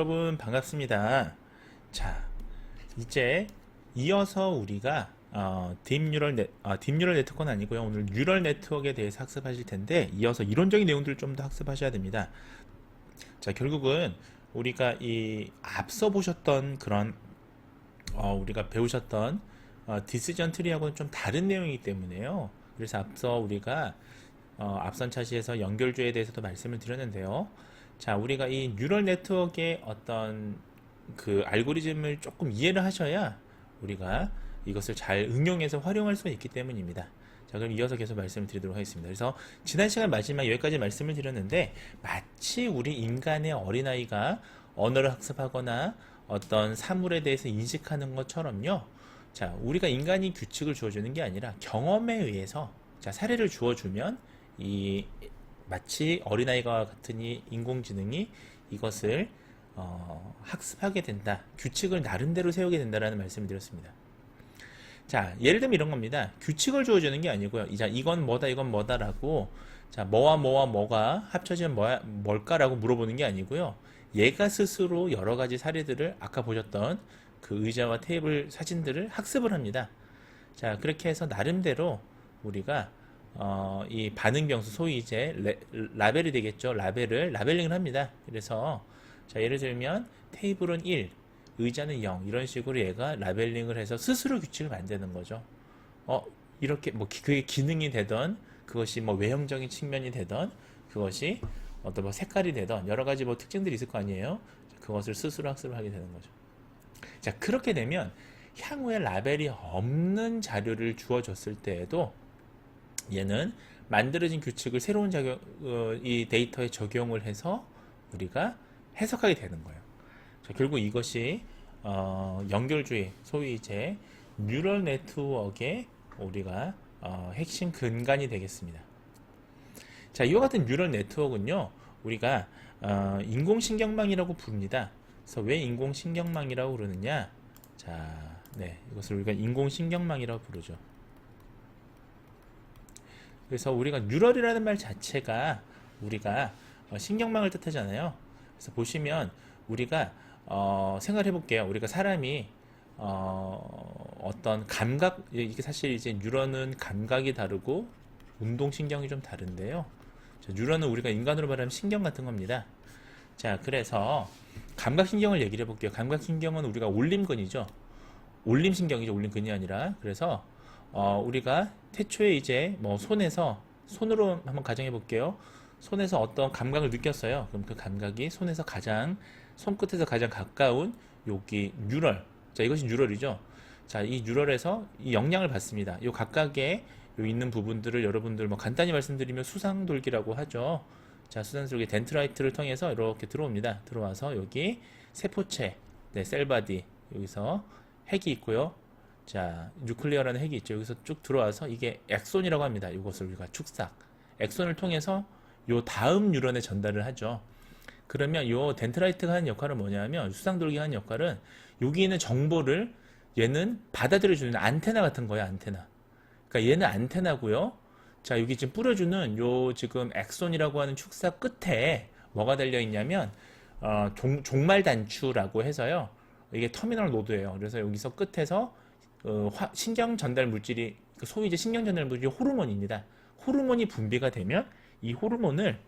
여러분 반갑습니다. 자, 이제 이어서 우리가 딥뉴럴 네트워크는 아니고요. 오늘 뉴럴 네트워크에 대해서 학습하실 텐데 이어서 이론적인 내용들을 좀 더 학습하셔야 됩니다. 자, 결국은 우리가 이 앞서 보셨던 그런 우리가 배우셨던 디시전 트리하고는 좀 다른 내용이기 때문에요. 그래서 앞서 우리가 앞선 차시에서 연결주에 대해서도 말씀을 드렸는데요. 자, 우리가 이 뉴럴 네트워크의 어떤 그 알고리즘을 조금 이해를 하셔야 우리가 이것을 잘 응용해서 활용할 수 있기 때문입니다. 자, 그럼 이어서 계속 말씀을 드리도록 하겠습니다. 그래서 지난 시간 마지막 여기까지 말씀을 드렸는데 마치 우리 인간의 어린아이가 언어를 학습하거나 어떤 사물에 대해서 인식하는 것처럼요. 자, 우리가 인간이 규칙을 주어주는 게 아니라 경험에 의해서 자, 사례를 주어주면 이 마치 어린아이와 같은 이 인공지능이 이것을 학습하게 된다. 규칙을 나름대로 세우게 된다라는 말씀을 드렸습니다. 자, 예를 들면 이런 겁니다. 규칙을 주어주는 게 아니고요. 이제 이건 뭐다, 이건 뭐다라고 자, 뭐와 뭐와 뭐가 합쳐지면 뭘까라고 물어보는 게 아니고요. 얘가 스스로 여러 가지 사례들을 아까 보셨던 그 의자와 테이블 사진들을 학습을 합니다. 자, 그렇게 해서 나름대로 우리가 이 반응 변수 소위 이제 라벨이 되겠죠. 라벨링을 합니다. 그래서 자, 예를 들면 테이블은 1, 의자는 0 이런 식으로 얘가 라벨링을 해서 스스로 규칙을 만드는 거죠. 이렇게 뭐 그게 기능이 되던 그것이 뭐 외형적인 측면이 되던 그것이 어떤 뭐 색깔이 되던 여러 가지 뭐 특징들이 있을 거 아니에요. 그것을 스스로 학습을 하게 되는 거죠. 자, 그렇게 되면 향후에 라벨이 없는 자료를 주어줬을 때에도 얘는 만들어진 규칙을 새로운 이 데이터에 적용을 해서 우리가 해석하게 되는 거예요. 자, 결국 이것이 연결주의, 소위 이제 뉴럴 네트워크의 우리가 핵심 근간이 되겠습니다. 자, 이와 같은 뉴럴 네트워크는요, 우리가 인공신경망이라고 부릅니다. 그래서 왜 인공신경망이라고 그러느냐? 자, 네, 이것을 우리가 인공신경망이라고 부르죠. 그래서 우리가 뉴럴이라는 말 자체가 우리가 신경망을 뜻하잖아요. 그래서 보시면 우리가 생각해 볼게요. 우리가 사람이 어떤 감각, 이게 사실 이제 뉴런은 감각이 다르고 운동신경이 좀 다른데요. 자, 뉴런은 우리가 인간으로 말하면 신경 같은 겁니다. 자, 그래서 감각신경을 얘기를 해볼게요. 감각신경은 우리가 올림근이죠. 올림신경이죠. 올림근이 아니라. 그래서 우리가 태초에 이제 뭐 손으로 한번 가정해 볼게요. 손에서 어떤 감각을 느꼈어요. 그럼 그 감각이 손끝에서 가장 가까운 여기 뉴럴. 자, 이것이 뉴럴이죠. 자, 이 뉴럴에서 이 영향을 받습니다. 이 각각의 요 있는 부분들을 여러분들 뭐 간단히 말씀드리면 수상돌기라고 하죠. 자, 수상돌기 덴트라이트를 통해서 이렇게 들어옵니다. 들어와서 여기 세포체, 네, 셀바디 여기서 핵이 있고요. 자, 뉴클리어라는 핵이 있죠. 여기서 쭉 들어와서 이게 엑손이라고 합니다. 이것을 우리가 축삭. 엑손을 통해서 요 다음 뉴런에 전달을 하죠. 그러면 요 덴트라이트가 하는 역할은 뭐냐면 수상돌기가 하는 역할은 여기 있는 정보를 얘는 받아들여주는 안테나 같은 거예요. 안테나. 그러니까 얘는 안테나고요. 자, 여기 지금 뿌려주는 요 지금 엑손이라고 하는 축삭 끝에 뭐가 달려 있냐면 종말 단추라고 해서요. 이게 터미널 노드예요. 그래서 여기서 끝에서 신경 전달 물질이 소위 이제 신경 전달 물질이 호르몬입니다. 호르몬이 분비가 되면 이 호르몬을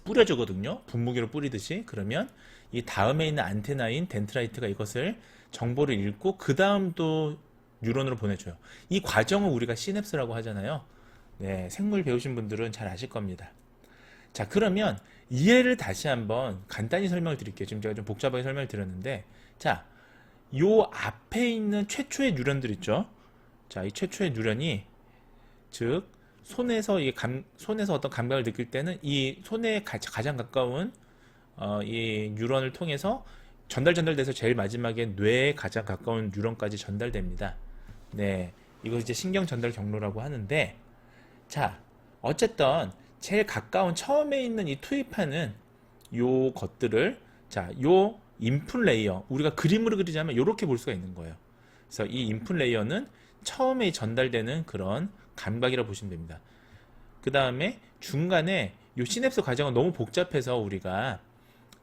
뿌려주거든요. 분무기로 뿌리듯이. 그러면 이 다음에 있는 안테나인 덴트라이트가 이것을 정보를 읽고 그 다음 또 뉴런으로 보내줘요. 이 과정을 우리가 시냅스라고 하잖아요. 네, 생물 배우신 분들은 잘 아실 겁니다. 자, 그러면 이해를 다시 한번 간단히 설명을 드릴게요. 지금 제가 좀 복잡하게 설명을 드렸는데, 자, 요 앞에 있는 최초의 뉴런들 있죠. 자, 이 최초의 뉴런이 즉 손에서 어떤 감각을 느낄 때는 이 손에 가장 가까운 이 뉴런을 통해서 전달돼서 제일 마지막에 뇌에 가장 가까운 뉴런까지 전달됩니다. 네, 이거 이제 신경 전달 경로라고 하는데, 자, 어쨌든 제일 가까운 처음에 있는 이 투입하는 요 것들을 자, 요 인풋 레이어, 우리가 그림으로 그리자면 이렇게 볼 수가 있는 거예요. 그래서 이 인풋 레이어는 처음에 전달되는 그런 감각이라고 보시면 됩니다. 그 다음에 중간에 이 시냅스 과정은 너무 복잡해서 우리가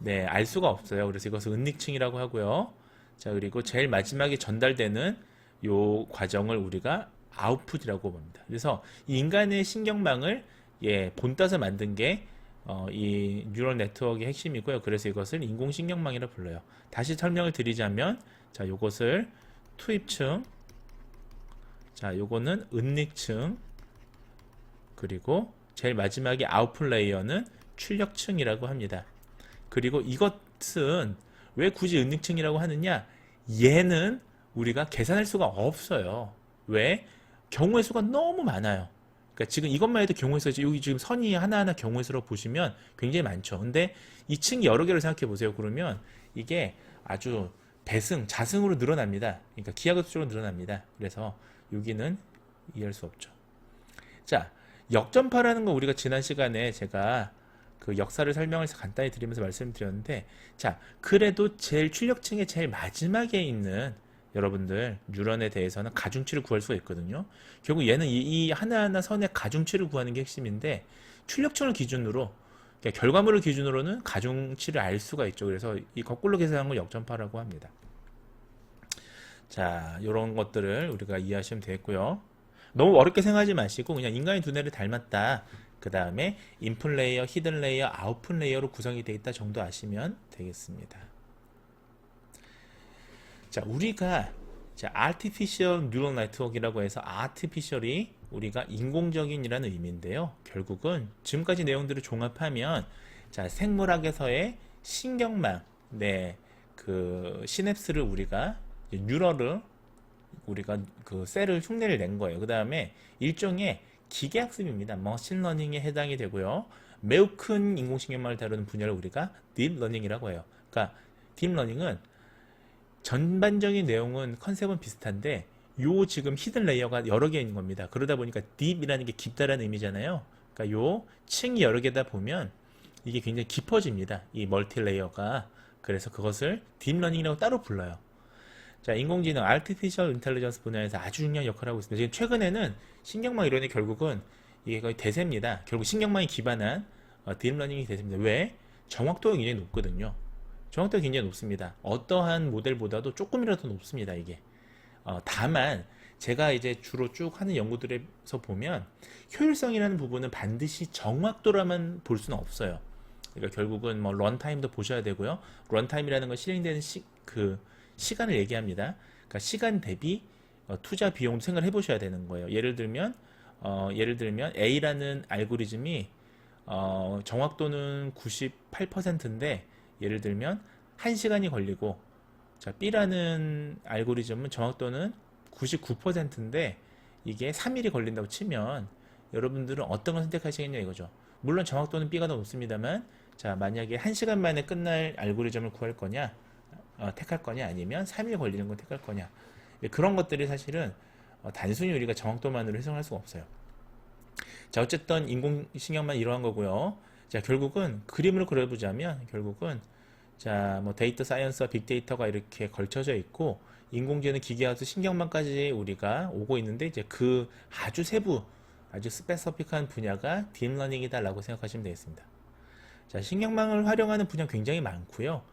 네, 알 수가 없어요. 그래서 이것을 은닉층이라고 하고요. 자, 그리고 제일 마지막에 전달되는 요 과정을 우리가 아웃풋이라고 봅니다. 그래서 이 인간의 신경망을 본따서 만든 게 이 뉴럴 네트워크의 핵심이고요. 그래서 이것을 인공신경망이라 불러요. 다시 설명을 드리자면, 자, 요것을 투입층, 자, 요거는 은닉층, 그리고 제일 마지막에 아웃풋 레이어는 출력층이라고 합니다. 그리고 이것은 왜 굳이 은닉층이라고 하느냐? 얘는 우리가 계산할 수가 없어요. 왜? 경우의 수가 너무 많아요. 그러니까 지금 이것만 해도 경우의 수, 여기 지금 선이 하나하나 경우의 수로 보시면 굉장히 많죠. 근데 이 층이 여러 개를 생각해 보세요. 그러면 이게 아주 배승, 자승으로 늘어납니다. 그러니까 기하급수로 늘어납니다. 그래서 여기는 이해할 수 없죠. 자, 역전파라는 거 우리가 지난 시간에 제가 그 역사를 설명을 간단히 드리면서 말씀드렸는데, 자, 그래도 제일 출력층의 제일 마지막에 있는 여러분들 뉴런에 대해서는 가중치를 구할 수가 있거든요. 결국 얘는 이 하나하나 선의 가중치를 구하는 게 핵심인데, 출력층을 기준으로, 그러니까 결과물을 기준으로는 가중치를 알 수가 있죠. 그래서 이 거꾸로 계산한 걸 역전파라고 합니다. 자, 이런 것들을 우리가 이해하시면 되겠고요. 너무 어렵게 생각하지 마시고 그냥 인간의 두뇌를 닮았다. 그 다음에 인풋 레이어, 히든 레이어, 아웃풋 레이어로 구성이 되어 있다 정도 아시면 되겠습니다. 자, 우리가 artificial neural network이라고 해서 artificial이 우리가 인공적인이라는 의미인데요. 결국은 지금까지 내용들을 종합하면, 자, 생물학에서의 신경망, 네, 그 시냅스를 우리가 뉴럴을 우리가 그 셀을 흉내를 낸 거예요. 그 다음에 일종의 기계학습입니다. 머신러닝에 해당이 되고요. 매우 큰 인공신경망을 다루는 분야를 우리가 딥러닝이라고 해요. 그러니까 딥러닝은 전반적인 내용은 컨셉은 비슷한데 요 지금 히든 레이어가 여러 개 있는 겁니다. 그러다 보니까 딥이라는 게 깊다라는 의미잖아요. 그러니까 요 층이 여러 개다 보면 이게 굉장히 깊어집니다. 이 멀티 레이어가. 그래서 그것을 딥러닝이라고 따로 불러요. 자, 인공지능, Artificial Intelligence 분야에서 아주 중요한 역할을 하고 있습니다. 지금 최근에는 신경망 이론이 결국은 이게 거의 대세입니다. 결국 신경망이 기반한 딥러닝이 대세입니다. 왜? 정확도가 굉장히 높거든요. 정확도가 굉장히 높습니다. 어떠한 모델보다도 조금이라도 더 높습니다, 이게. 다만, 제가 이제 주로 쭉 하는 연구들에서 보면, 효율성이라는 부분은 반드시 정확도라만 볼 수는 없어요. 그러니까 결국은 뭐 런타임도 보셔야 되고요. 런타임이라는 건 실행되는 시간을 얘기합니다. 그러니까 시간 대비 투자 비용도 생각을 해보셔야 되는 거예요. 예를 들면 A라는 알고리즘이 정확도는 98%인데 예를 들면 1시간이 걸리고, 자, B라는 알고리즘은 정확도는 99%인데 이게 3일이 걸린다고 치면 여러분들은 어떤 걸 선택하시겠냐 이거죠. 물론 정확도는 B가 더 높습니다만, 자, 만약에 1시간 만에 끝날 알고리즘을 구할 거냐, 택할 거냐, 아니면 3일 걸리는 걸 택할 거냐. 그런 것들이 사실은 단순히 우리가 정확도만으로 해석할 수가 없어요. 자, 어쨌든 인공신경만 이러한 거고요. 자, 결국은 그림으로 그려보자면 결국은 자, 뭐 데이터 사이언스와 빅데이터가 이렇게 걸쳐져 있고 인공지능 기계학습 신경망까지 우리가 오고 있는데 이제 그 아주 세부, 아주 스페시픽한 분야가 딥러닝이다라고 생각하시면 되겠습니다. 자, 신경망을 활용하는 분야 굉장히 많고요.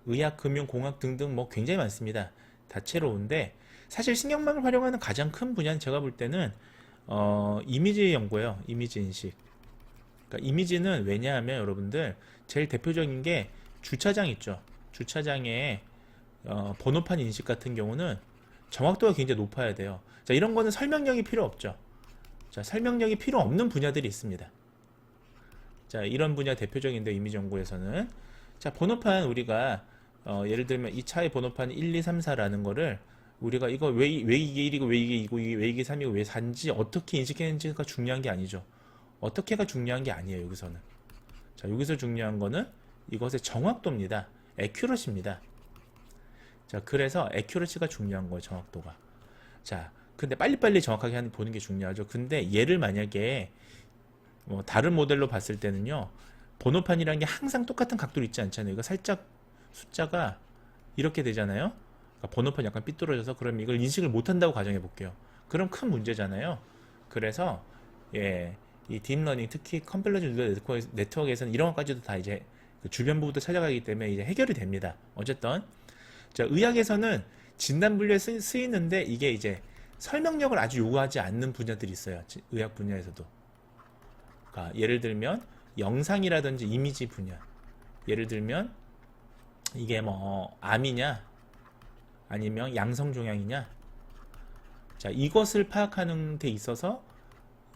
의학, 금융, 공학 등등 뭐 굉장히 많습니다. 다채로운데 사실 신경망을 활용하는 가장 큰 분야는 제가 볼 때는 이미지 연구예요. 이미지 인식. 그러니까 이미지는 왜냐하면 여러분들 제일 대표적인 게 주차장 있죠. 주차장에 번호판 인식 같은 경우는 정확도가 굉장히 높아야 돼요. 자, 이런 거는 설명력이 필요 없죠. 자, 설명력이 필요 없는 분야들이 있습니다. 자, 이런 분야 대표적인데 이미지 연구에서는 자, 번호판 우리가 예를 들면 이 차의 번호판 1, 2, 3, 4라는 거를 우리가 이거 왜 이게 1이고 왜 이게 2고 왜 이게 3이고 왜 4인지 어떻게 인식했는지가 중요한 게 아니죠. 어떻게가 중요한 게 아니에요, 여기서는. 자, 여기서 중요한 거는 이것의 정확도입니다. 애큐러시입니다. 자, 그래서 애큐러시가 중요한 거예요, 정확도가. 자, 근데 빨리빨리 정확하게 보는 게 중요하죠. 근데 얘를 만약에 다른 모델로 봤을 때는요, 번호판이라는 게 항상 똑같은 각도로 있지 않잖아요. 이거 살짝 숫자가 이렇게 되잖아요. 그러니까 번호판 약간 삐뚤어져서 그럼 이걸 인식을 못한다고 가정해 볼게요. 그럼 큰 문제잖아요. 그래서 이 딥러닝, 특히 컴필러즈 뉴럴 네트워크에서는 이런 것까지도 다 이제 그 주변부부터 찾아가기 때문에 이제 해결이 됩니다. 어쨌든 자, 의학에서는 진단 분류에 쓰이는데 이게 이제 설명력을 아주 요구하지 않는 분야들이 있어요. 의학 분야에서도. 그러니까 예를 들면 영상이라든지 이미지 분야. 예를 들면 이게 뭐 암이냐 아니면 양성종양이냐. 자, 이것을 파악하는 데 있어서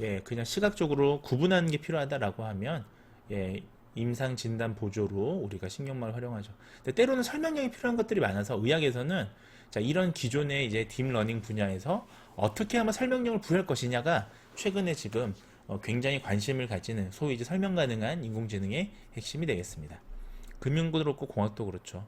예, 그냥 시각적으로 구분하는 게 필요하다라고 하면 예, 임상 진단 보조로 우리가 신경망을 활용하죠. 근데 때로는 설명력이 필요한 것들이 많아서 의학에서는 자, 이런 기존의 이제 딥러닝 분야에서 어떻게 하면 설명력을 부여할 것이냐가 최근에 지금 굉장히 관심을 가지는 소위 이제 설명 가능한 인공지능의 핵심이 되겠습니다. 금융도 그렇고 공학도 그렇죠.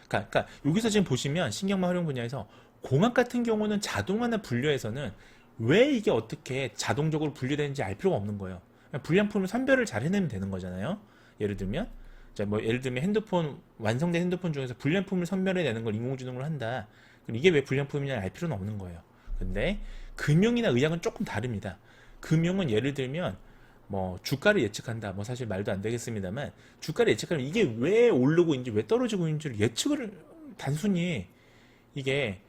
그러니까 여기서 지금 보시면 신경망 활용 분야에서 공학 같은 경우는 자동화나 분류에서는 왜 이게 어떻게 자동적으로 분류되는지 알 필요가 없는 거예요. 불량품을 선별을 잘 해내면 되는 거잖아요. 예를 들면 자, 뭐 예를 들면 핸드폰 완성된 핸드폰 중에서 불량품을 선별해내는 걸 인공지능으로 한다. 그럼 이게 왜 불량품이냐 알 필요는 없는 거예요. 근데 금융이나 의학은 조금 다릅니다. 금융은 예를 들면 뭐 주가를 예측한다. 뭐 사실 말도 안 되겠습니다만 주가를 예측하면 이게 왜 오르고 있는지 왜 떨어지고 있는지를 예측을 단순히 이게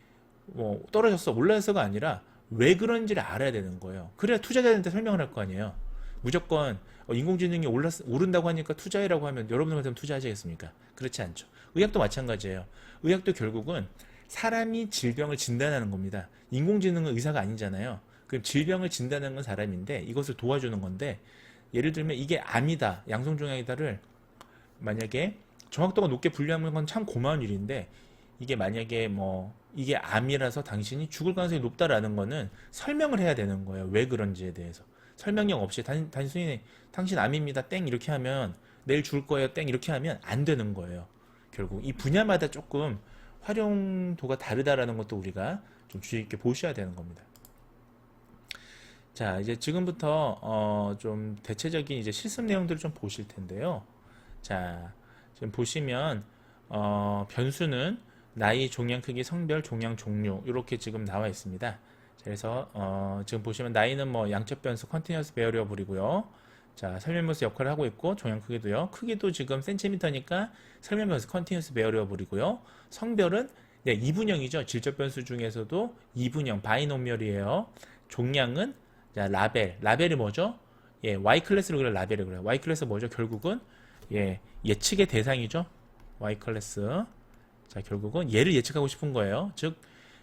뭐 떨어졌어 올라서가 아니라 왜 그런지를 알아야 되는 거예요. 그래야 투자자한테 설명을 할 거 아니에요. 무조건 인공지능이 오른다고 하니까 투자해라고 하면 여러분 같으면 투자하시겠습니까? 그렇지 않죠. 의학도 마찬가지예요. 의학도 결국은 사람이 질병을 진단하는 겁니다. 인공지능은 의사가 아니잖아요. 그럼 질병을 진단하는 건 사람인데 이것을 도와주는 건데 예를 들면 이게 암이다, 양성종양이다를 만약에 정확도가 높게 분류하는 건 참 고마운 일인데 이게 만약에 뭐 이게 암이라서 당신이 죽을 가능성이 높다라는 거는 설명을 해야 되는 거예요. 왜 그런지에 대해서. 설명력 없이 단순히 당신 암입니다 땡 이렇게 하면 내일 죽을 거예요 땡 이렇게 하면 안 되는 거예요. 결국 이 분야마다 조금 활용도가 다르다라는 것도 우리가 좀 주의 깊게 보셔야 되는 겁니다. 자, 이제 지금부터 좀 대체적인 이제 실습 내용들을 좀 보실 텐데요. 자, 지금 보시면 변수는 나이, 종양 크기, 성별, 종양 종류 이렇게 지금 나와 있습니다. 그래서 지금 보시면 나이는 뭐 양적 변수 컨티뉴어스 베어리어블이고요. 자, 설명변수 역할을 하고 있고 종양 크기도요. 크기도 지금 센티미터니까 설명변수 컨티뉴어스 베어리어블이고요. 성별은 네, 이분형이죠. 질적 변수 중에서도 이분형 바이노미얼이에요. 종양은 자, 라벨이 뭐죠? 예, Y 클래스로 그래 라벨이 그래요. Y 클래스 뭐죠? 결국은 예, 예측의 대상이죠. Y 클래스. 자, 결국은 얘를 예측하고 싶은 거예요. 즉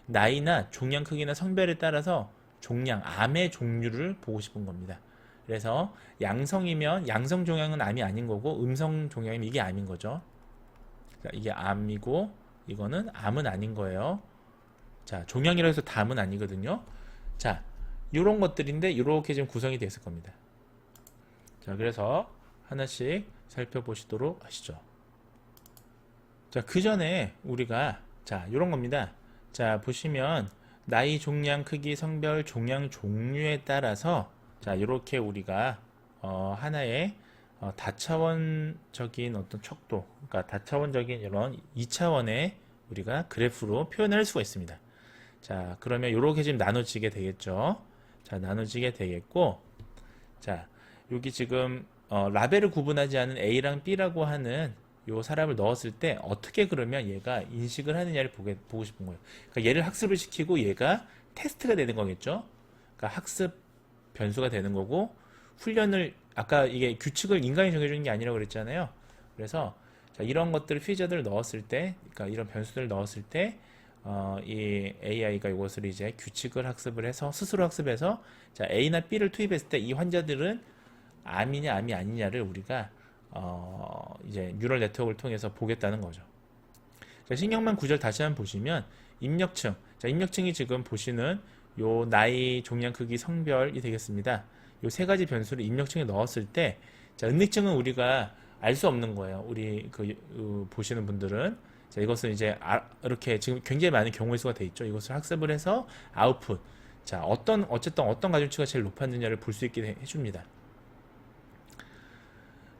나이나 종양 크기나 성별에 따라서 종양, 암의 종류를 보고 싶은 겁니다. 그래서 양성이면 양성 종양은 암이 아닌 거고 음성 종양이면 이게 암인 거죠. 자, 이게 암이고 이거는 암은 아닌 거예요. 자, 종양이라 해서 담은 아니거든요. 자, 이런 것들인데 이렇게 지금 구성이 되어 있을 겁니다. 자, 그래서 하나씩 살펴보시도록 하시죠. 자, 그 전에 우리가 자, 이런 겁니다. 자, 보시면 나이, 종양, 크기, 성별, 종양 종류에 따라서 자, 이렇게 우리가 하나의 다차원적인 어떤 척도, 그러니까 다차원적인 이런 2차원의 우리가 그래프로 표현할 수가 있습니다. 자, 그러면 이렇게 지금 나눠지게 되겠죠. 자, 나눠지게 되겠고, 자, 여기 지금 라벨을 구분하지 않은 A랑 B라고 하는 요 사람을 넣었을 때 어떻게 그러면 얘가 인식을 하느냐를 보고 싶은 거예요. 그러니까 얘를 학습을 시키고 얘가 테스트가 되는 거겠죠. 그러니까 학습 변수가 되는 거고 훈련을 아까 이게 규칙을 인간이 정해주는 게 아니라고 그랬잖아요. 그래서 자, 이런 것들을 피저들을 넣었을 때, 그러니까 이런 변수들을 넣었을 때 이 AI가 이것을 이제 규칙을 학습을 해서 스스로 학습해서 자, A나 B를 투입했을 때 이 환자들은 암이냐 암이 아니냐를 우리가 이제 뉴럴 네트워크를 통해서 보겠다는 거죠. 자, 신경망 구절 다시 한번 보시면 입력층. 자, 입력층이 지금 보시는 요 나이, 종양 크기, 성별이 되겠습니다. 요 세 가지 변수를 입력층에 넣었을 때, 자, 은닉층은 우리가 알 수 없는 거예요. 우리 보시는 분들은. 자, 이것은 이제 이렇게 지금 굉장히 많은 경우의 수가 돼 있죠. 이것을 학습을 해서 아웃풋. 자, 어쨌든 어떤 가중치가 제일 높았느냐를 볼 수 있게 해줍니다.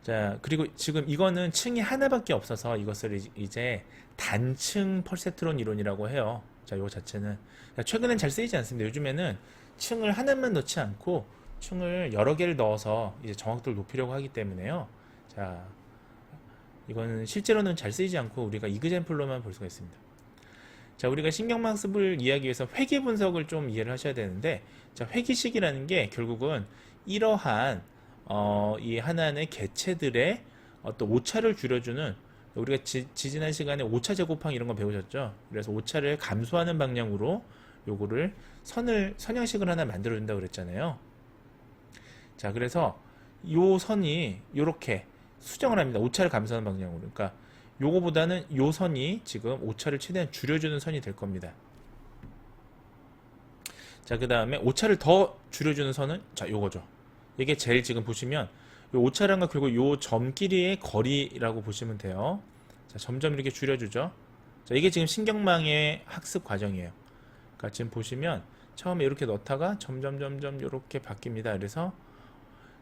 자, 그리고 지금 이거는 층이 하나밖에 없어서 이것을 이제 단층 펄세트론 이론이라고 해요. 자, 요 자체는. 자, 최근엔 잘 쓰이지 않습니다. 요즘에는 층을 하나만 넣지 않고 층을 여러 개를 넣어서 이제 정확도를 높이려고 하기 때문에요. 자, 이거는 실제로는 잘 쓰이지 않고 우리가 이그젠플로만 볼 수가 있습니다. 자, 우리가 신경망 습을 이해하기 위해서 회귀 분석을 좀 이해를 하셔야 되는데, 자, 회귀식이라는 게 결국은 이러한 이 하나의 개체들의 어떤 오차를 줄여주는, 우리가 지난 시간에 오차 제곱항 이런 거 배우셨죠? 그래서 오차를 감소하는 방향으로 요거를 선형식을 하나 만들어 준다고 그랬잖아요. 자, 그래서 요 선이 요렇게 수정을 합니다. 오차를 감소하는 방향으로. 그러니까 요거보다는 요 선이 지금 오차를 최대한 줄여주는 선이 될 겁니다. 자, 그 다음에 오차를 더 줄여주는 선은 자, 요거죠. 이게 제일 지금 보시면 요 오차량과 그리고 요 점끼리의 거리라고 보시면 돼요. 자, 점점 이렇게 줄여주죠. 자, 이게 지금 신경망의 학습 과정이에요. 그러니까 지금 보시면 처음에 이렇게 넣다가 점점 이렇게 바뀝니다. 그래서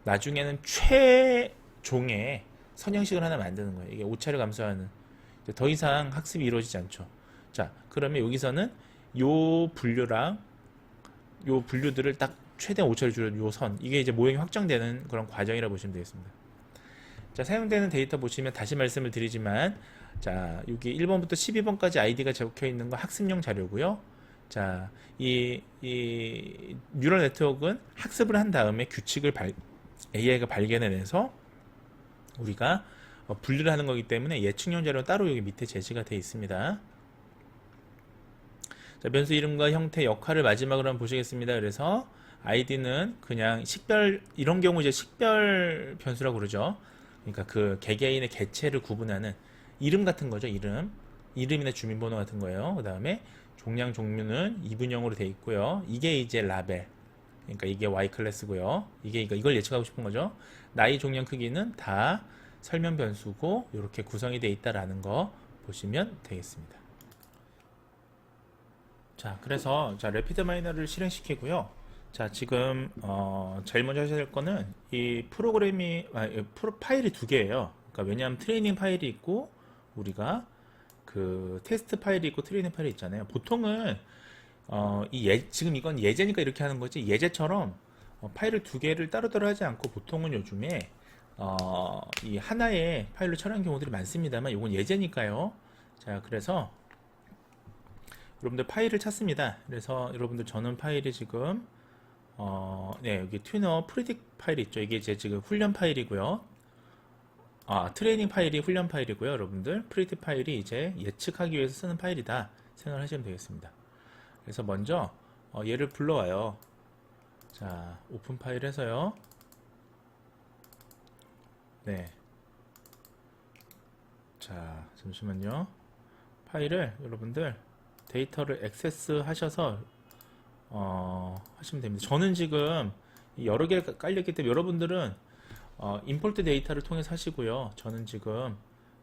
나중에는 최종의 선형식을 하나 만드는 거예요. 이게 오차를 감소하는. 더 이상 학습이 이루어지지 않죠. 자, 그러면 여기서는 요 분류랑 요 분류들을 딱 최대한 오차를 줄여준 요 선, 이게 이제 모형이 확정되는 그런 과정이라고 보시면 되겠습니다. 자, 사용되는 데이터 보시면 다시 말씀을 드리지만, 자, 여기 1번부터 12번까지 아이디가 적혀 있는 거 학습용 자료고요. 자, 이 뉴럴 네트워크는 학습을 한 다음에 규칙을 AI가 발견해내서 우리가 분류를 하는 거기 때문에 예측용 자료 따로 여기 밑에 제시가 되어 있습니다. 자, 변수 이름과 형태, 역할을 마지막으로 한번 보시겠습니다. 그래서 id는 그냥 식별, 이런 경우 이제 식별 변수라고 그러죠. 그러니까 그 개개인의 개체를 구분하는 이름 같은 거죠. 이름이나 주민번호 같은 거예요. 그 다음에 종량 종류는 이분형으로 되어 있고요. 이게 이제 라벨, 그러니까 이게 Y 클래스고요. 이걸 예측하고 싶은 거죠. 나이, 종량, 크기는 다 설명 변수고 이렇게 구성이 되어 있다라는 거 보시면 되겠습니다. 자, 그래서 자, 래피드 마이너를 실행시키고요. 자, 지금 제일 먼저 하셔야 될 거는 이 파일이 두 개예요. 그러니까 왜냐하면 트레이닝 파일이 있고 우리가 그 테스트 파일이 있고 트레이닝 파일이 있잖아요. 보통은 지금 이건 예제니까 이렇게 하는 거지, 예제처럼 파일을 두 개를 따로따로 하지 않고 보통은 요즘에 이 하나의 파일로 처리하는 경우들이 많습니다만 이건 예제니까요. 자, 그래서 여러분들 파일을 찾습니다. 그래서 여러분들 저는 파일이 지금 네, 여기 튜너 프리딕 파일이 있죠. 이게 제 지금 훈련 파일이고요. 트레이닝 파일이 훈련 파일이고요. 여러분들 프리딕 파일이 이제 예측하기 위해서 쓰는 파일이다 생각을 하시면 되겠습니다. 그래서 먼저 얘를 불러와요. 자, 오픈 파일 해서요. 네. 자, 잠시만요. 파일을 여러분들 데이터를 액세스 하셔서 하시면 됩니다. 저는 지금 여러 개가 깔렸기 때문에 여러분들은 임포트 데이터를 통해서 하시고요. 저는 지금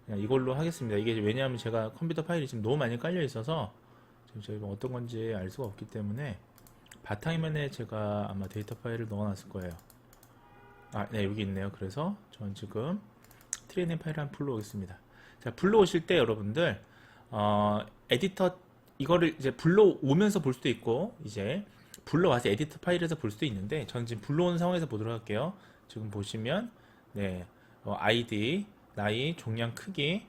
그냥 이걸로 하겠습니다. 이게 왜냐하면 제가 컴퓨터 파일이 지금 너무 많이 깔려 있어서 지금 저희가 어떤 건지 알 수가 없기 때문에 바탕화면에 제가 아마 데이터 파일을 넣어놨을 거예요. 네, 여기 있네요. 그래서 저는 지금 트레이닝 파일을 한번 불러오겠습니다. 자, 불러오실 때 여러분들 에디터 이거를 이제 불러오면서 볼 수도 있고 이제 불러와서 에디터 파일에서 볼 수도 있는데 저는 지금 불러오는 상황에서 보도록 할게요. 지금 보시면 네, ID, 나이, 종량, 크기,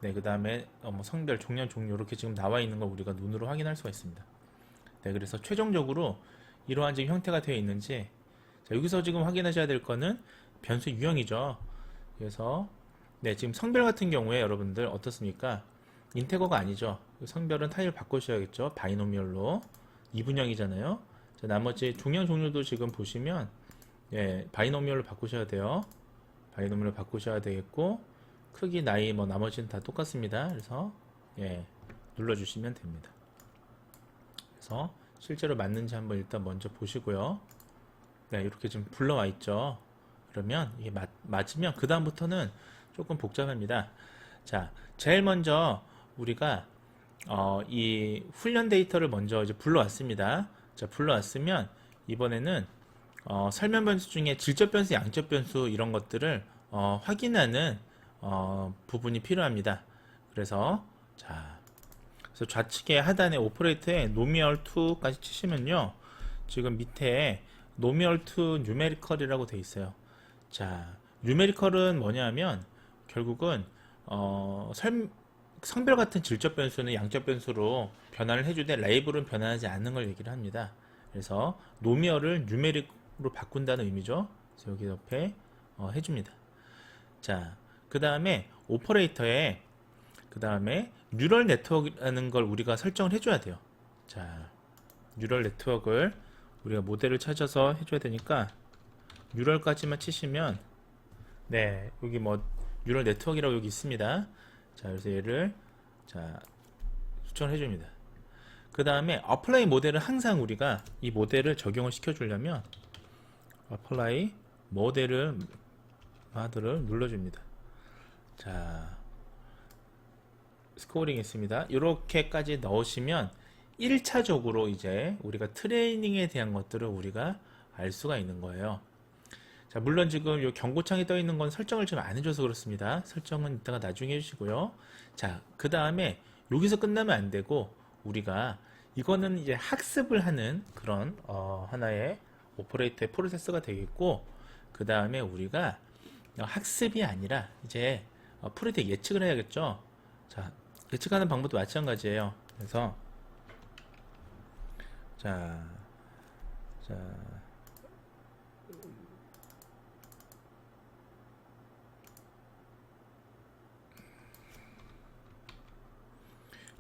네, 그 다음에 뭐 성별, 종량, 종류 이렇게 지금 나와 있는 걸 우리가 눈으로 확인할 수가 있습니다. 네, 그래서 최종적으로 이러한 지금 형태가 되어 있는지, 자, 여기서 지금 확인하셔야 될 거는 변수 유형이죠. 그래서 네, 지금 성별 같은 경우에 여러분들 어떻습니까? 인테거가 아니죠. 성별은 타입을 바꾸셔야겠죠. 바이노미얼로 이분형이잖아요. 자, 나머지 종량, 종류도 지금 보시면 예, 바이노미얼로 바꾸셔야 돼요. 바이노미얼로 바꾸셔야 되겠고, 크기, 나이, 뭐 나머지는 다 똑같습니다. 그래서 예, 눌러주시면 됩니다. 그래서 실제로 맞는지 한번 일단 먼저 보시고요. 네, 이렇게 지금 불러와 있죠. 그러면 이게 맞으면 그 다음부터는 조금 복잡합니다. 자, 제일 먼저 우리가 이 훈련 데이터를 먼저 이제 불러왔습니다. 자, 불러왔으면 이번에는 설명 변수 중에 질적 변수, 양적 변수 이런 것들을 확인하는 부분이 필요합니다. 그래서 그래서 좌측에 하단에 오퍼레이터에 노미얼 투까지 치시면요, 지금 밑에 노미얼 투 뉴메리컬이라고 되어 있어요. 자, 뉴메리컬은 뭐냐면 결국은 성별 같은 질적 변수는 양적 변수로 변환을 해주되 레이블은 변환하지 않는 걸 얘기를 합니다. 그래서 노미얼을 뉴메릭으로 바꾼다는 의미죠. 그래서 여기 옆에 해줍니다. 자, 그 다음에 오퍼레이터에 그 다음에 뉴럴 네트워크라는 걸 우리가 설정을 해줘야 돼요. 자, 뉴럴 네트워크를 우리가 모델을 찾아서 해줘야 되니까 뉴럴까지만 치시면 네, 여기 뭐 뉴럴 네트워크라고 여기 있습니다. 자, 그래서 얘를 자 수정을 해줍니다. 그 다음에 어플라이 모델은 항상 우리가 이 모델을 적용을 시켜주려면 어플라이 모델을 마드를 눌러줍니다. 자, 스코어링 있습니다. 이렇게까지 넣으시면 1차적으로 이제 우리가 트레이닝에 대한 것들을 우리가 알 수가 있는 거예요. 자, 물론 지금 이 경고창이 떠 있는 건 설정을 좀 안 해줘서 그렇습니다. 설정은 이따가 나중에 해주시고요. 자, 그 다음에 여기서 끝나면 안 되고 우리가 이거는 이제 학습을 하는 그런 하나의 오퍼레이터의 프로세스가 되겠고, 그 다음에 우리가 학습이 아니라 이제 프로젝트 예측을 해야겠죠. 자, 예측하는 방법도 마찬가지예요. 그래서 자, 자,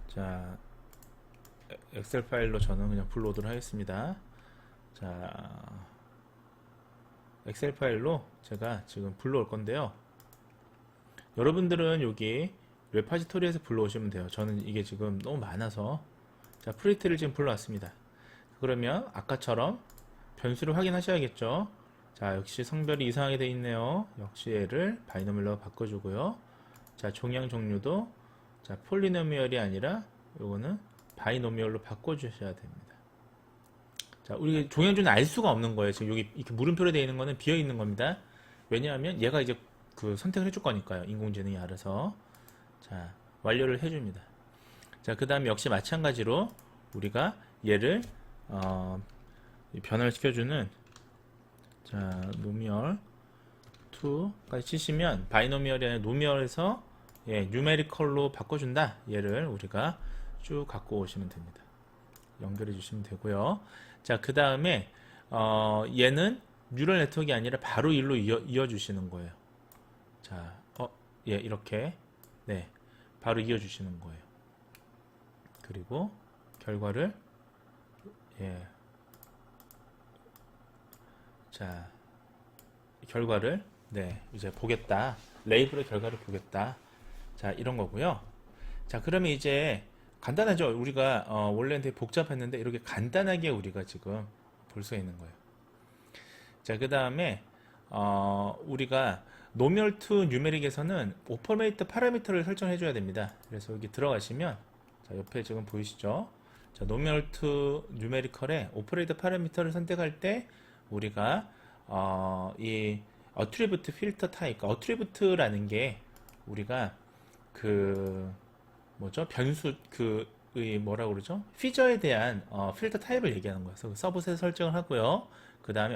자, 엑셀 파일로 저는 그냥 불러오도록 하겠습니다. 자, 엑셀 파일로 제가 지금 불러올 건데요. 여러분들은 여기 레파지토리에서 불러오시면 돼요. 저는 이게 지금 너무 많아서 자, 프리트를 지금 불러왔습니다. 그러면 아까처럼 변수를 확인하셔야겠죠. 자, 역시 성별이 이상하게 되어 있네요. 역시 얘를 바이노밀로 바꿔주고요. 자, 종양 종류도 자, 폴리노미얼이 아니라 요거는 바이노미얼로 바꿔주셔야 됩니다. 자, 우리 종양종류는 알 수가 없는 거예요. 지금 여기 이렇게 물음표로 되어 있는 거는 비어 있는 겁니다. 왜냐하면 얘가 이제 그 선택을 해줄 거니까요. 인공지능이 알아서. 자, 완료를 해줍니다. 자, 그 다음에 역시 마찬가지로 우리가 얘를 변화를 시켜주는 자, 노미얼 2까지 치시면 바이노미얼이 아니라 노미얼에서 예, 뉴메리컬로 바꿔준다. 얘를 우리가 쭉 갖고 오시면 됩니다. 연결해 주시면 되고요. 자, 그 다음에 얘는 뉴럴 네트워크가 아니라 바로 일로 이어 주시는 거예요. 자, 예, 이렇게 네, 바로 이어 주시는 거예요. 그리고 결과를 예, 자, 결과를 네, 이제 보겠다. 레이블의 결과를 보겠다. 자, 이런 거고요. 자, 그러면 이제 간단하죠. 우리가 원래는 되게 복잡했는데 이렇게 간단하게 우리가 지금 볼 수 있는 거예요. 자, 그 다음에 우리가 노멀 투 뉴메릭에서는 오퍼레이터 파라미터를 설정해 줘야 됩니다. 그래서 여기 들어가시면 자, 옆에 지금 보이시죠? 자, 노멀 투 뉴메리컬에 오퍼레이터 파라미터를 선택할 때 우리가 이 어트리뷰트 필터 타입, 어트리뷰트라는 게 우리가 그 뭐죠? 변수 뭐라고 그러죠? 피저에 대한 필터 타입을 얘기하는 거예요. 그래서 서브셋 설정을 하고요. 그 다음에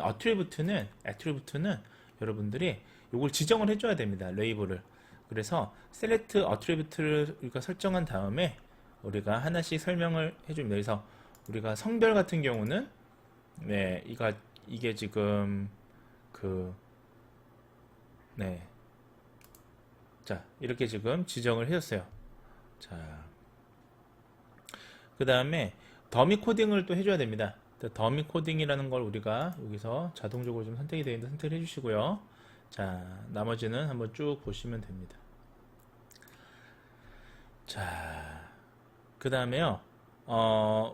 애트리뷰트는 여러분들이 이걸 지정을 해줘야 됩니다. 레이블을. 그래서 셀렉트 애트리뷰트를 우리가 설정한 다음에 우리가 하나씩 설명을 해줍니다. 그래서 우리가 성별 같은 경우는 네, 이게 지금 네, 자, 이렇게 지금 지정을 해줬어요. 자, 그 다음에 더미 코딩을 또 해줘야 됩니다. 더미 코딩이라는 걸 우리가 여기서 자동적으로 좀 선택이 되어 있는데 선택을 해주시고요. 자, 나머지는 한번 쭉 보시면 됩니다. 자, 그 다음에요.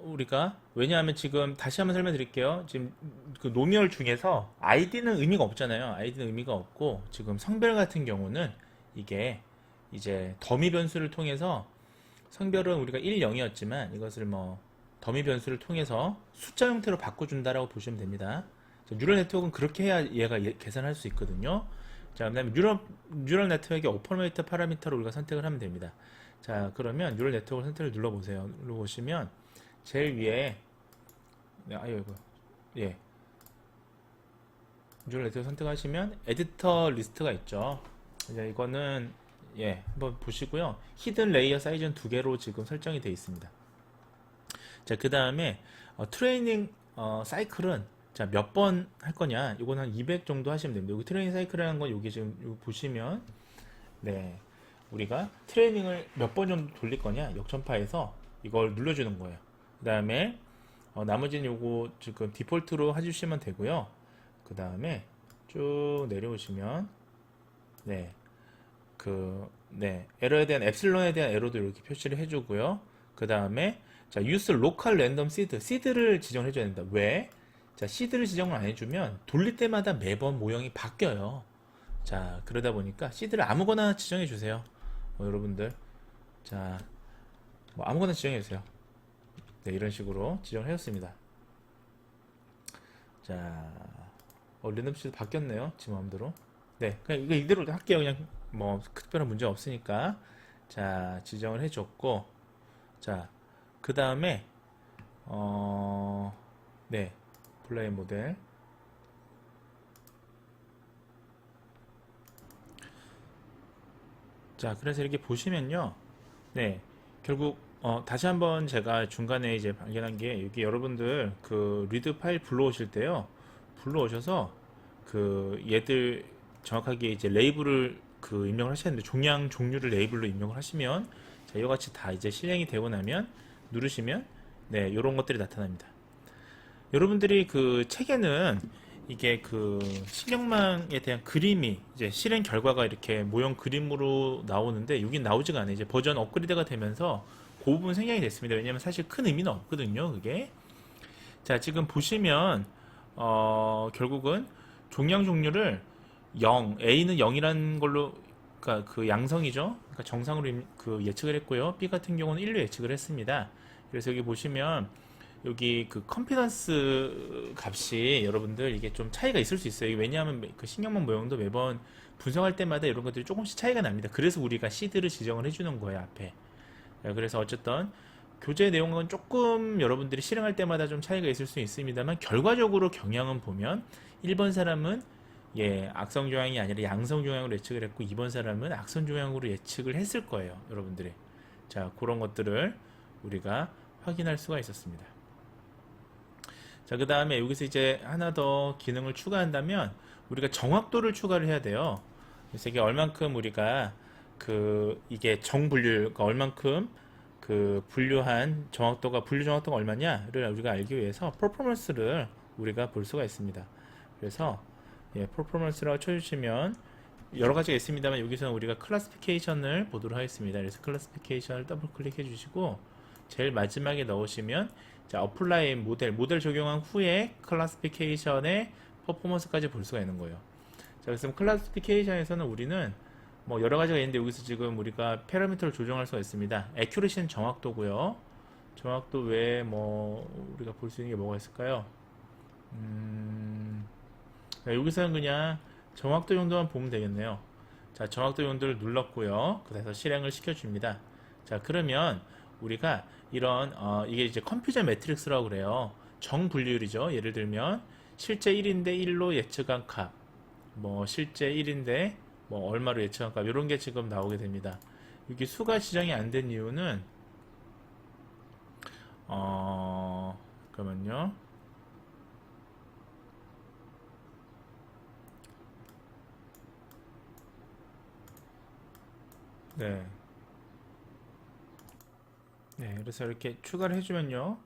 우리가 왜냐하면 지금 다시 한번 설명드릴게요. 지금 그 노미얼 중에서 아이디는 의미가 없잖아요. 아이디는 의미가 없고 지금 성별 같은 경우는 이게 이제 더미 변수를 통해서 성별은 우리가 1, 0이었지만 이것을 뭐 더미 변수를 통해서 숫자 형태로 바꿔준다라고 보시면 됩니다. 자, 뉴럴 네트워크는 그렇게 해야 얘가 계산할 수 있거든요. 자, 그 다음에 뉴럴 네트워크의 오퍼레이터 파라미터를 우리가 선택을 하면 됩니다. 자, 그러면 뉴럴 네트워크 선택을 눌러보세요. 눌러보시면 제일 위에 아이고 예, 뉴럴 네트워크 선택하시면 에디터 리스트가 있죠. 이제 이거는 한번 보시고요. 히든 레이어 사이즈는 2개로 지금 설정이 되어 있습니다. 자, 그 다음에 트레이닝 사이클은 자, 몇 번 할 거냐? 이건 한 200 정도 하시면 됩니다. 여기 트레이닝 사이클이라는 건 여기 지금 여기 보시면 네, 우리가 트레이닝을 몇 번 정도 돌릴 거냐? 역전파에서 이걸 눌러주는 거예요. 그 다음에 나머지는 요거 지금 디폴트로 해주시면 되고요. 그 다음에 쭉 내려오시면 네, 에러에 대한 엡실론에 대한 에러도 이렇게 표시를 해주고요. 그 다음에 자, use local random seed. 시드를 지정을 해줘야 된다. 왜? 자, 시드를 지정을 안 해주면 돌릴 때마다 매번 모형이 바뀌어요. 자, 그러다 보니까 시드를 아무거나 지정해 주세요. 여러분들. 자, 뭐 아무거나 지정해 주세요. 네, 이런 식으로 지정을 해줬습니다. 자, 랜덤 시드 바뀌었네요. 지 마음대로. 네, 그냥 이거 이대로 할게요. 그냥 뭐 특별한 문제 없으니까. 자, 지정을 해줬고, 자, 그 다음에 네, 플레이 모델. 자, 그래서 이렇게 보시면요, 네, 결국 다시 한번 제가 중간에 이제 발견한 게 여기 여러분들 그 리드 파일 불러오실 때요, 불러오셔서 그 얘들 정확하게 이제 레이블을 그 입력을 하셔야 되는데 종양 종류를 레이블로 입력을 하시면 자, 이와 같이 다 이제 실행이 되고 나면 누르시면 네, 이런 것들이 나타납니다. 여러분들이 그 책에는 이게 그 신경망에 대한 그림이 이제 실행 결과가 이렇게 모형 그림으로 나오는데 여긴 나오지가 않아요. 이제 버전 업그레이드가 되면서 그 부분 생략이 됐습니다. 왜냐면 사실 큰 의미는 없거든요, 그게. 자, 지금 보시면 결국은 종양 종류를 0, A는 0이라는 걸로, 그러니까 그 양성이죠. 그러니까 정상으로 그 예측을 했고요. B 같은 경우는 1로 예측을 했습니다. 그래서 여기 보시면 여기 그 컴피던스 값이 여러분들 이게 좀 차이가 있을 수 있어요. 왜냐하면 그 신경망 모형도 매번 분석할 때마다 이런 것들이 조금씩 차이가 납니다. 그래서 우리가 시드를 지정을 해주는 거예요, 앞에. 그래서 어쨌든 교재 내용은 조금 여러분들이 실행할 때마다 좀 차이가 있을 수 있습니다만 결과적으로 경향은 보면 1번 사람은 악성 종양이 아니라 양성 종양으로 예측을 했고 2번 사람은 악성 종양으로 예측을 했을 거예요, 여러분들이. 자, 그런 것들을 우리가 확인할 수가 있었습니다. 자, 그 다음에 여기서 이제 하나 더 기능을 추가한다면 우리가 정확도를 추가를 해야 돼요. 그래서 이게 얼만큼 우리가 이게 정분류, 그러니까 얼만큼 그 분류 정확도가 얼마냐를 우리가 알기 위해서 퍼포먼스를 우리가 볼 수가 있습니다. 그래서 퍼포먼스라고 쳐주시면 여러 가지가 있습니다만 여기서는 우리가 클래시피케이션을 보도록 하겠습니다. 그래서 클래시피케이션을 더블 클릭해 주시고 제일 마지막에 넣으시면 자, 어플라이 모델 적용한 후에 클래시피케이션의 퍼포먼스까지 볼 수가 있는 거예요. 자, 그래서 클래시피케이션에서는 우리는 뭐 여러 가지가 있는데 여기서 지금 우리가 파라미터를 조정할 수가 있습니다. 액큐레이시는 정확도고요. 정확도 외에 뭐 우리가 볼 수 있는 게 뭐가 있을까요? 여기서는 그냥 정확도 정도만 보면 되겠네요. 자, 정확도 정도를 눌렀고요. 그래서 실행을 시켜줍니다. 자, 그러면 우리가 이런 이게 이제 컴퓨저 매트릭스라고 그래요. 정분류율이죠. 예를 들면 실제 1인데 1로 예측한 값, 뭐 실제 1인데 뭐 얼마로 예측한 값, 이런 게 지금 나오게 됩니다. 여기 수가 지정이 안 된 이유는 잠깐만요. 네. 네, 그래서 이렇게 추가를 해주면요.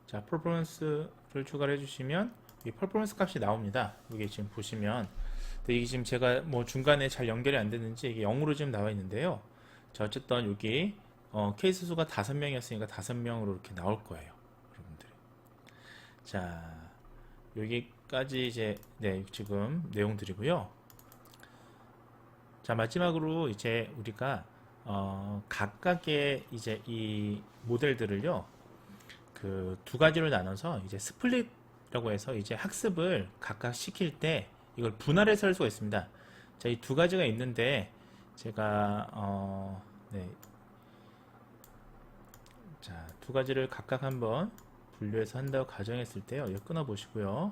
자, 퍼포먼스를 추가를 해주시면 이 퍼포먼스 값이 나옵니다. 이게 지금 보시면 근데 이게 지금 제가 뭐 중간에 잘 연결이 안 됐는지 이게 0으로 지금 나와 있는데요. 자, 어쨌든 여기 케이스 수가 5명이었으니까 5명으로 이렇게 나올 거예요, 여러분들이. 자, 여기까지 이제 지금 내용들이고요. 자, 마지막으로 이제 우리가 각각의 이제 이 모델들을요, 그 두 가지로 나눠서 이제 스플릿이라고 해서 이제 학습을 각각 시킬 때 이걸 분할해서 할 수가 있습니다. 자, 이 두 가지가 있는데 제가 자, 두 가지를 각각 한번 분류해서 한다고 가정했을 때요, 이거 끊어 보시고요.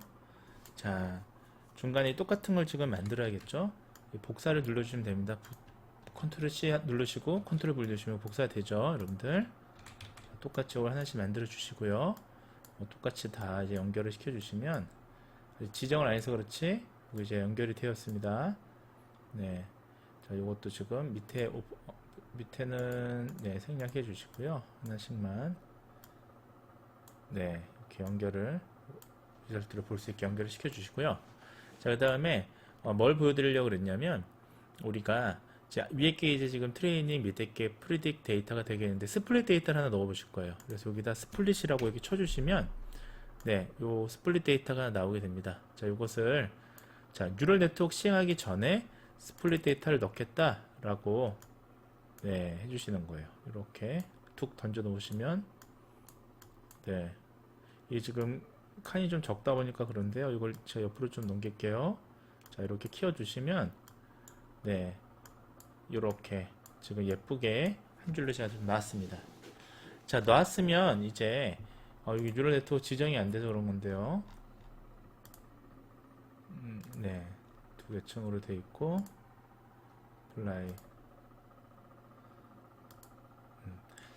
자, 중간에 똑같은 걸 지금 만들어야겠죠. 복사를 눌러주시면 됩니다. 컨트롤 C 누르시고 컨트롤 V 누르시면 복사가 되죠, 여러분들. 똑같이 이걸 하나씩 만들어 주시고요. 똑같이 다 이제 연결을 시켜 주시면, 지정을 안 해서 그렇지 여기 이제 연결이 되었습니다. 네, 자, 요것도 지금 밑에는 네, 생략해 주시고요. 하나씩만 네, 이렇게 연결을 리절트를 볼 수 있게 연결을 시켜 주시고요. 자, 그 다음에 뭘 보여드리려고 그랬냐면, 우리가 위에 게 이제 지금 트레이닝, 밑에 게 프리딕 데이터가 되겠는데, 스플릿 데이터를 하나 넣어 보실 거예요. 그래서 여기다 스플릿이라고 이렇게 쳐주시면, 네, 요 스플릿 데이터가 나오게 됩니다. 자, 요것을, 자, 뉴럴 네트워크 시행하기 전에 스플릿 데이터를 넣겠다라고, 네, 해주시는 거예요. 이렇게 툭 던져 놓으시면, 네, 이게 지금 칸이 좀 적다 보니까 그런데요. 이걸 제가 옆으로 좀 넘길게요. 자, 이렇게 키워주시면, 네, 이렇게 지금 예쁘게 한 줄로 제가 좀 나왔습니다. 자, 나왔으면 이제 여기 뉴럴 네트워크 지정이 안 돼서 그런 건데요. 네, 두 개 층으로 돼 있고 플라이.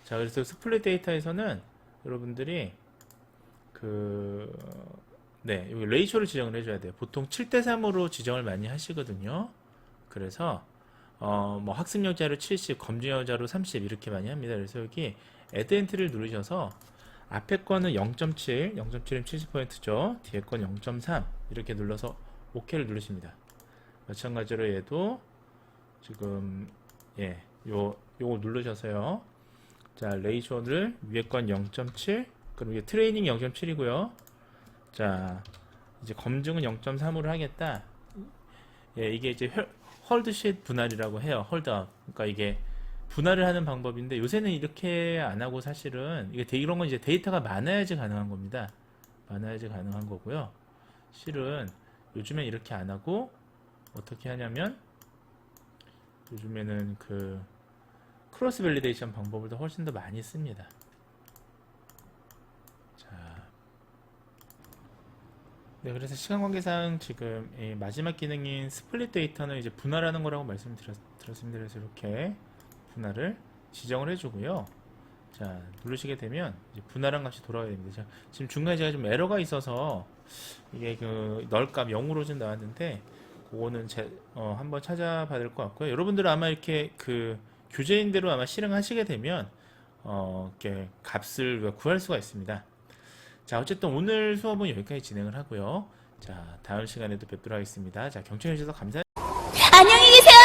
자, 그래서 스플릿 데이터에서는 여러분들이 네, 여기 레이쇼를 지정을 해줘야 돼요. 보통 7:3으로 지정을 많이 하시거든요. 그래서 뭐 학습용 자료 70, 검증용 자료 30 이렇게 많이 합니다. 그래서 여기 add entry를 누르셔서 앞에 거는 0.7, 0.7이면 70%죠. 뒤에 건 0.3 이렇게 눌러서 OK를 누르십니다. 마찬가지로 얘도 지금 예, 요거 누르셔서요. 자, 레이쇼를 위에 건 0.7, 그럼 이게 트레이닝 0.7이고요. 자, 이제 검증은 0.3으로 하겠다. 예, 이게 이제 헐드쉿 분할이라고 해요. 헐드업. 그러니까 이게 분할을 하는 방법인데, 요새는 이렇게 안 하고 사실은 이런 건 이제 데이터가 많아야지 가능한 겁니다. 많아야지 가능한 거고요. 실은 요즘엔 이렇게 안 하고 어떻게 하냐면, 요즘에는 크로스 밸리데이션 방법을 더 훨씬 더 많이 씁니다. 자, 네, 그래서 시간 관계상 지금 이 마지막 기능인 스플릿 데이터는 이제 분할하는 거라고 말씀드렸습니다. 그래서 이렇게 분할을 지정을 해주고요. 자, 누르시게 되면 이제 분할한 값이 돌아가야 됩니다. 자, 지금 중간에 제가 좀 에러가 있어서 이게 널값 0으로 좀 나왔는데, 그거는 한번 찾아봐야 될 것 같고요. 여러분들은 아마 이렇게 교재인대로 아마 실행하시게 되면 이렇게 값을 구할 수가 있습니다. 자, 어쨌든 오늘 수업은 여기까지 진행을 하고요. 자, 다음 시간에도 뵙도록 하겠습니다. 자, 경청해 주셔서 감사합니다. 안녕히 계세요.